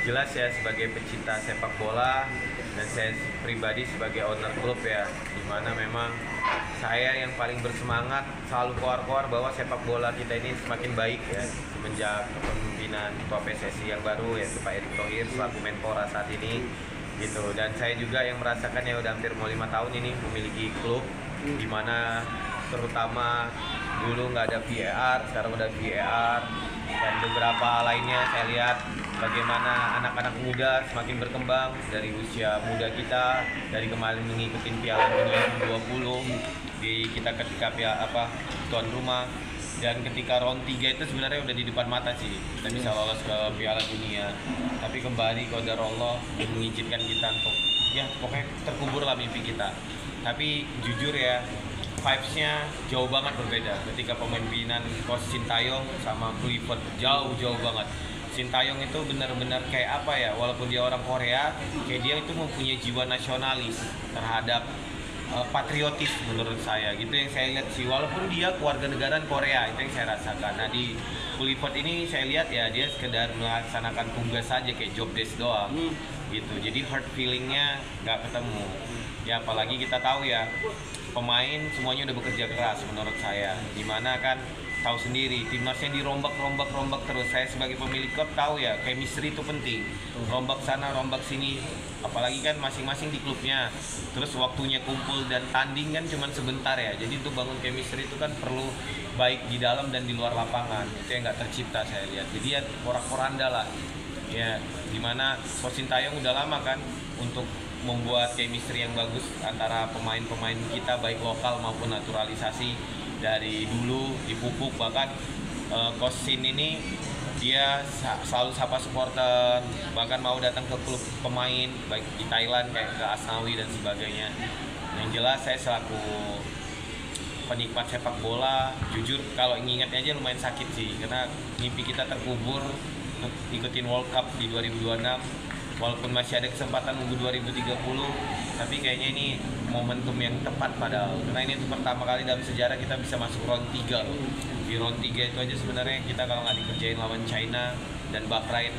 jelas ya sebagai pecinta sepak bola dan saya pribadi sebagai owner klub ya, dimana memang saya yang paling bersemangat selalu keluar-keluar bahwa sepak bola kita ini semakin baik ya semenjak kepemimpinan Ketua PSSI yang baru yaitu Pak Erick Thohir selaku Menpora saat ini gitu. Dan saya juga yang merasakan ya udah hampir mau 5 tahun ini memiliki klub dimana terutama dulu nggak ada VAR, sekarang udah VAR dan beberapa lainnya. Saya lihat bagaimana anak-anak muda semakin berkembang dari usia muda kita, dari kemarin mengikuti Piala Dunia U20 di kita ketika tuan rumah, dan ketika round 3 itu sebenarnya udah di depan mata sih kita bisa lolos ke Piala Dunia, tapi kembali qadarullah mengizinkan kita untuk ya pokoknya terkubur lah mimpi kita. Tapi jujur ya, vibes-nya jauh banget berbeda ketika pemimpinan Coach Sintayong sama Kluivert, jauh banget. Sintayong itu benar-benar kayak apa ya, walaupun dia orang Korea, kayak dia itu mempunyai jiwa nasionalis terhadap patriotis menurut saya gitu yang saya lihat sih, walaupun dia keluarga negaraan Korea, itu yang saya rasakan. Nah di Kluivert ini saya lihat ya dia sekedar melaksanakan tugas saja kayak job desk doang gitu, jadi heart feelingnya nggak ketemu ya. Apalagi kita tahu ya pemain semuanya udah bekerja keras menurut saya, dimana kan tahu sendiri timnasnya dirombak terus. Saya sebagai pemilik klub tahu ya chemistry itu penting, rombak sana rombak sini, apalagi kan masing-masing di klubnya, terus waktunya kumpul dan tanding kan cuman sebentar ya. Jadi untuk bangun chemistry itu kan perlu baik di dalam dan di luar lapangan, itu yang nggak tercipta saya lihat. Jadi ya porak-poranda lah ya, dimana Coach Sintayong udah lama kan untuk membuat chemistry yang bagus antara pemain-pemain kita baik lokal maupun naturalisasi. Dari dulu dipupuk, bahkan Coach Sin ini dia selalu sapa supporter, bahkan mau datang ke klub pemain baik di Thailand kayak ke Asnawi dan sebagainya. Yang jelas saya selaku penikmat sepak bola, jujur kalau ingatnya aja lumayan sakit sih, karena mimpi kita terkubur ikutin World Cup di 2026. Walaupun masih ada kesempatan nunggu 2030, tapi kayaknya ini momentum yang tepat padahal. Karena ini untuk pertama kali dalam sejarah kita bisa masuk round 3 loh. Di round 3 itu aja sebenarnya kita kalau nggak dikerjain lawan China dan Bahrain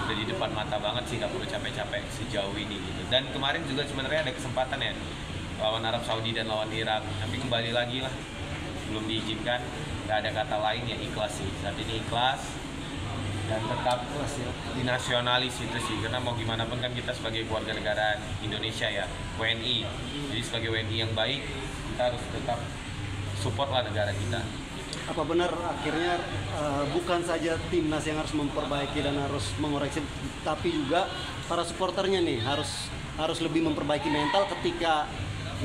udah di depan mata banget sih, nggak perlu capek-capek sejauh ini gitu. Dan kemarin juga sebenarnya ada kesempatan ya lawan Arab Saudi dan lawan Irak, tapi kembali lagi lah belum diizinkan. Nggak ada kata lain ya, ikhlas sih. Saat ini ikhlas dan tetap dinasionalis itu sih, karena mau gimana pun kan kita sebagai keluarga negara Indonesia ya, WNI. Jadi sebagai WNI yang baik kita harus tetap support lah negara kita. Apa benar akhirnya bukan saja timnas yang harus memperbaiki dan harus mengoreksi, tapi juga para supporternya nih harus lebih memperbaiki mental ketika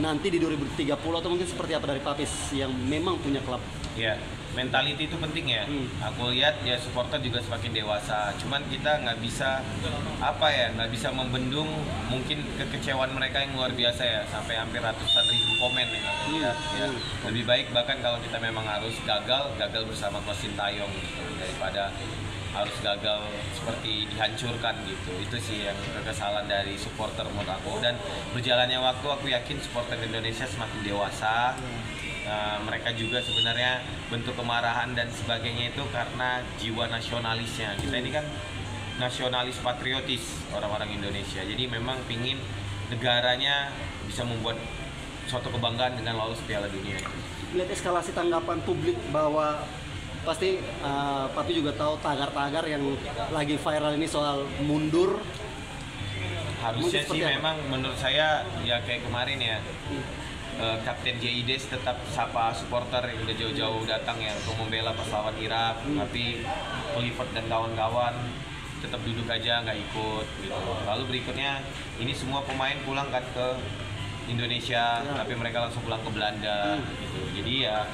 nanti di 2030, atau mungkin seperti apa dari Papis yang memang punya klub? Ya, mentality itu penting ya. Aku lihat ya supporter juga semakin dewasa. Cuman kita nggak bisa nggak bisa membendung mungkin kekecewaan mereka yang luar biasa ya, sampai hampir ratusan ribu komen ya. Ya. Lebih baik bahkan kalau kita memang harus gagal bersama Coach Sintayong gitu, daripada harus gagal seperti dihancurkan gitu. Itu sih yang kekesalan dari supporter menurut aku. Dan berjalannya waktu aku yakin supporter Indonesia semakin dewasa. Mereka juga sebenarnya bentuk kemarahan dan sebagainya itu karena jiwa nasionalisnya. Kita ini kan nasionalis patriotis orang-orang Indonesia, jadi memang pingin negaranya bisa membuat suatu kebanggaan dengan lolos Piala Dunia. Lihat eskalasi tanggapan publik bahwa pasti Papi juga tahu tagar-tagar yang lagi viral ini soal mundur. Harusnya sih memang menurut saya ya kayak kemarin ya, Kapten JIDes tetap sapa supporter yang udah jauh-jauh datang ya untuk membela pas lawan Irak, tapi Kluivert dan kawan-kawan tetap duduk aja nggak ikut gitu. Lalu berikutnya ini semua pemain pulang kan ke Indonesia, tapi mereka langsung pulang ke Belanda gitu. Jadi ya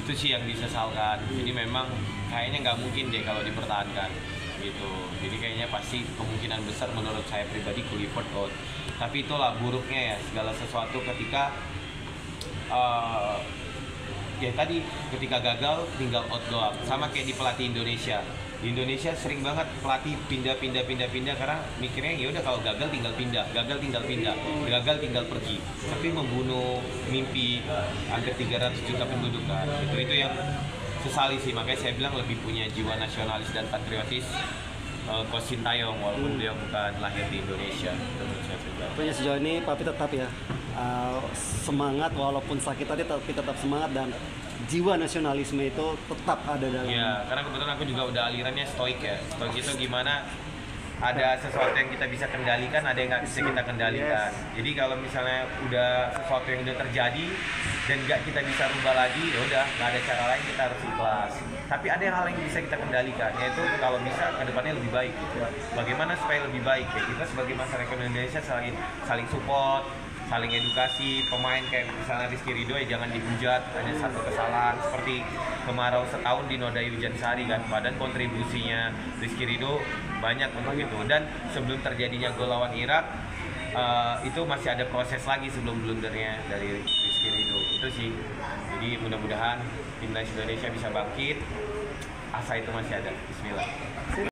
itu sih yang disesalkan. Jadi memang kayaknya nggak mungkin deh kalau dipertahankan gitu. Jadi kayaknya pasti kemungkinan besar menurut saya pribadi Kluivert out. Tapi itulah buruknya ya segala sesuatu ketika ya tadi ketika gagal tinggal out doang. Sama kayak di pelatih Indonesia. Di Indonesia sering banget pelatih pindah karena mikirnya ya udah kalau gagal tinggal pindah, gagal tinggal pergi. Tapi membunuh mimpi hampir 300 juta penduduk kan. Itu yang sesali sih, makanya saya bilang lebih punya jiwa nasionalis dan patriotis Coach Sintayong, walaupun beliau bukan lahir di Indonesia. Itu menurut saya pribadi. Pokoknya sejauh ini Papi tetap ya semangat walaupun sakit tadi, tapi tetap semangat dan jiwa nasionalisme itu tetap ada dalam. Iya, karena kebetulan aku juga udah alirannya stoik ya. Stoik itu gimana ada sesuatu yang kita bisa kendalikan, ada yang nggak bisa kita kendalikan. Jadi kalau misalnya udah sesuatu yang udah terjadi dan nggak kita bisa rubah lagi, ya udah nggak ada cara lain, kita harus ikhlas. Tapi ada hal yang bisa kita kendalikan, yaitu kalau bisa kedepannya lebih baik. Bagaimana supaya lebih baik? Ya kita sebagai masyarakat Indonesia saling support, saling edukasi pemain, kayak misalnya Rizky Ridho ya jangan dihujat hanya satu kesalahan seperti kemarau setahun di Nodai Hujan Sari kan, padahal kontribusinya Rizky Ridho banyak untuk itu. Dan sebelum terjadinya gol lawan Irak itu masih ada proses lagi sebelum blundernya dari Rizky Ridho itu sih. Jadi mudah-mudahan timnas Indonesia bisa bangkit, asa itu masih ada. Bismillah.